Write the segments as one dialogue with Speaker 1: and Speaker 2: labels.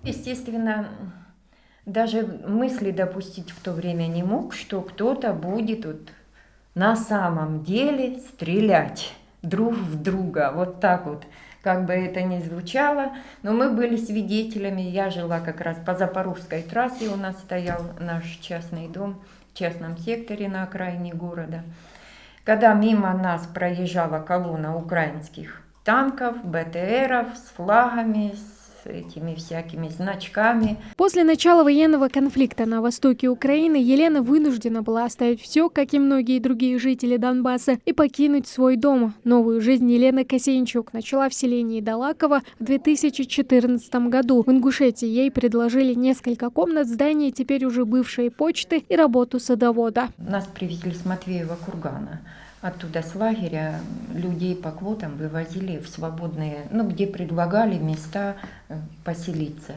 Speaker 1: Естественно, даже мысли допустить в то время не мог, что кто-то будет вот на самом деле стрелять друг в друга. Вот так вот, как бы это ни звучало. Но мы были свидетелями. Я жила как раз по Запорожской трассе. У нас стоял наш частный дом в частном секторе на окраине города. Когда мимо нас проезжала колонна украинских танков, БТРов с флагами, с этими всякими значками.
Speaker 2: После начала военного конфликта на востоке Украины Елена вынуждена была оставить все, как и многие другие жители Донбасса, и покинуть свой дом. Новую жизнь Елена Косенчук начала в селении Далаково в 2014 году. В Ингушетии ей предложили несколько комнат, здание теперь уже бывшей почты и работу садовода.
Speaker 1: Нас привезли с Матвеева кургана. Оттуда с лагеря людей по квотам вывозили в свободные, где предлагали места поселиться.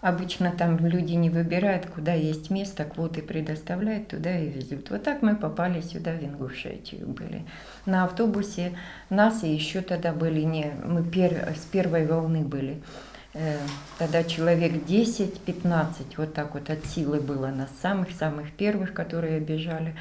Speaker 1: Обычно там люди не выбирают, куда есть место, квоты предоставляют, туда и везут. Вот так мы попали сюда, в Ингушетию были. На автобусе нас и еще тогда были, мы с первой волны были. Тогда человек 10-15, вот так вот от силы было нас, самых-самых первых, которые бежали.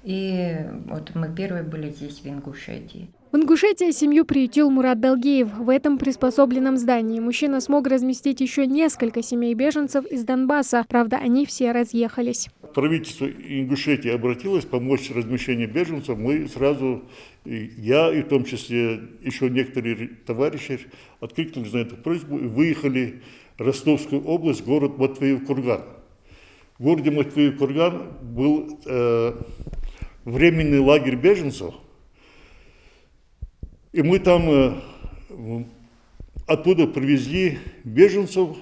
Speaker 1: И вот мы первые были здесь, в Ингушетии.
Speaker 2: В Ингушетии семью приютил Мурат Далгеев. В этом приспособленном здании мужчина смог разместить еще несколько семей беженцев из Донбасса. Правда, они все разъехались.
Speaker 3: Правительство Ингушетии обратилось помочь размещению беженцев. Мы сразу, я и в том числе еще некоторые товарищи, откликнулись на эту просьбу и выехали в Ростовскую область, город Матвеев-Курган. В городе Матвеев-Курган был временный лагерь беженцев, и мы там оттуда привезли беженцев.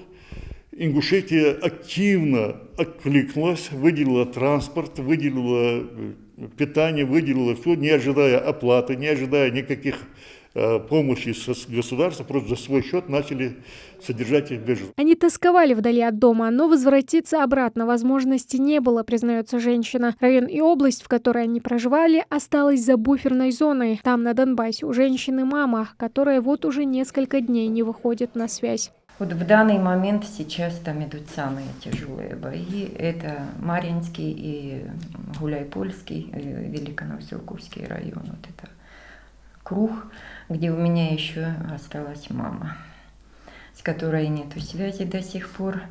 Speaker 3: Ингушетия активно откликнулась, выделила транспорт, выделила питание, выделила все, не ожидая оплаты, не ожидая никаких помощи с государства, просто за свой счет начали содержать их беженцев.
Speaker 2: Они тосковали вдали от дома, но возвратиться обратно возможности не было, признается женщина. Район и область, в которой они проживали, осталась за буферной зоной. Там, на Донбассе, у женщины мама, которая вот уже несколько дней не выходит на связь.
Speaker 1: Вот в данный момент сейчас там идут самые тяжелые бои. Это Марьинский и Гуляйпольский, Великоновселковский район. Вот это круг, где у меня еще осталась мама, с которой нету связи до сих пор.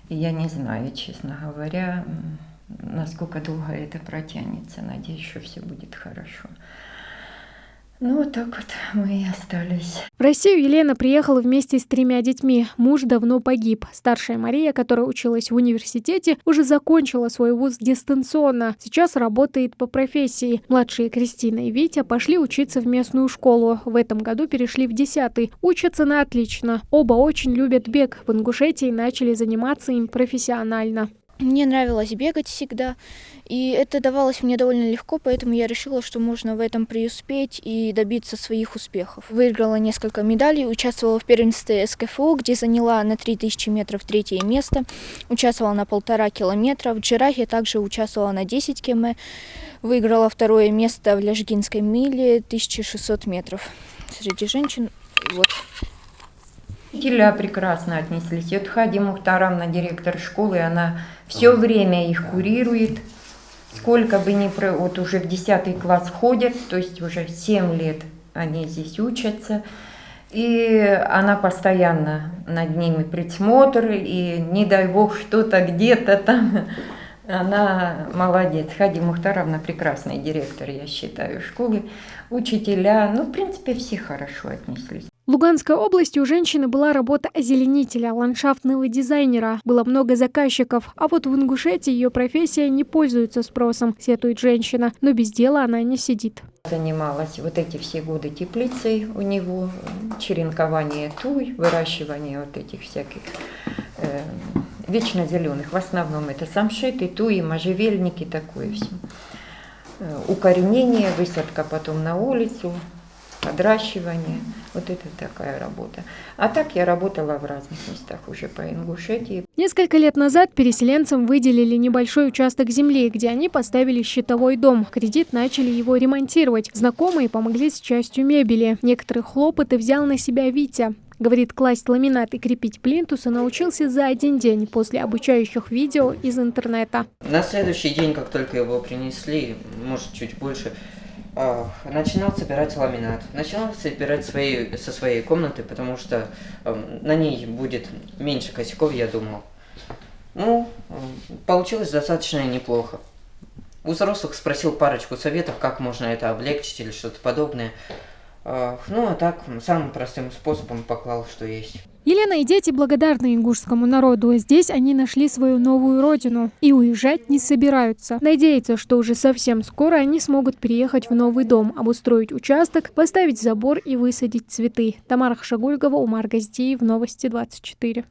Speaker 1: И я не знаю, честно говоря, насколько долго это протянется. Надеюсь, что все будет хорошо. Вот так вот мы и остались.
Speaker 2: В Россию Елена приехала вместе с 3 детьми. Муж давно погиб. Старшая Мария, которая училась в университете, уже закончила свой вуз дистанционно. Сейчас работает по профессии. Младшие Кристина и Витя пошли учиться в местную школу. В этом году перешли в 10-й. Учатся на отлично. Оба очень любят бег. В Ингушетии начали заниматься им профессионально.
Speaker 4: Мне нравилось бегать всегда, и это давалось мне довольно легко, поэтому я решила, что можно в этом преуспеть и добиться своих успехов. Выиграла несколько медалей, участвовала в первенстве СКФУ, где заняла на 3000 метров 3-е место, участвовала на 1,5 километра, в Джирахе также участвовала на 10 км, выиграла 2-е место в Ляжгинской миле 1600 метров среди женщин. Вот.
Speaker 1: Учителя прекрасно отнеслись. Вот Хади Мухтаровна, директор школы, она все время их курирует. Сколько бы ни вот уже в 10 класс ходят, то есть уже 7 лет они здесь учатся. И она постоянно над ними присмотр, и не дай бог что-то где-то там. Она молодец. Хади Мухтаровна прекрасный директор, я считаю, школы. Учителя, в принципе, все хорошо отнеслись.
Speaker 2: В Луганской области у женщины была работа озеленителя, ландшафтного дизайнера. Было много заказчиков. А вот в Ингушетии ее профессия не пользуется спросом, сетует женщина. Но без дела она не сидит.
Speaker 1: Занималась вот эти все годы теплицей у него, черенкование туй, выращивание вот этих всяких вечно зеленых. В основном это самшиты, туи, можжевельники, такое все. Укоренение, высадка потом на улицу, подращивание. Вот это такая работа. А так я работала в разных местах уже по Ингушетии.
Speaker 2: Несколько лет назад переселенцам выделили небольшой участок земли, где они поставили щитовой дом. В кредит начали его ремонтировать. Знакомые помогли с частью мебели. Некоторые хлопоты взял на себя Витя. Говорит, класть ламинат и крепить плинтусы научился за 1 день после обучающих видео из интернета.
Speaker 5: На следующий день, как только его принесли, может чуть больше, начинал собирать ламинат. Начинал собирать со своей комнаты, потому что на ней будет меньше косяков, я думал. Ну, получилось достаточно неплохо. У взрослых спросил парочку советов, как можно это облегчить или что-то подобное. Ну, а так, самым простым способом поклал, что есть.
Speaker 2: Елена и дети благодарны ингушскому народу. Здесь они нашли свою новую родину и уезжать не собираются. Надеются, что уже совсем скоро они смогут переехать в новый дом, обустроить участок, поставить забор и высадить цветы. Тамара Хашагульгова, Умар Газдиев, Новости 24.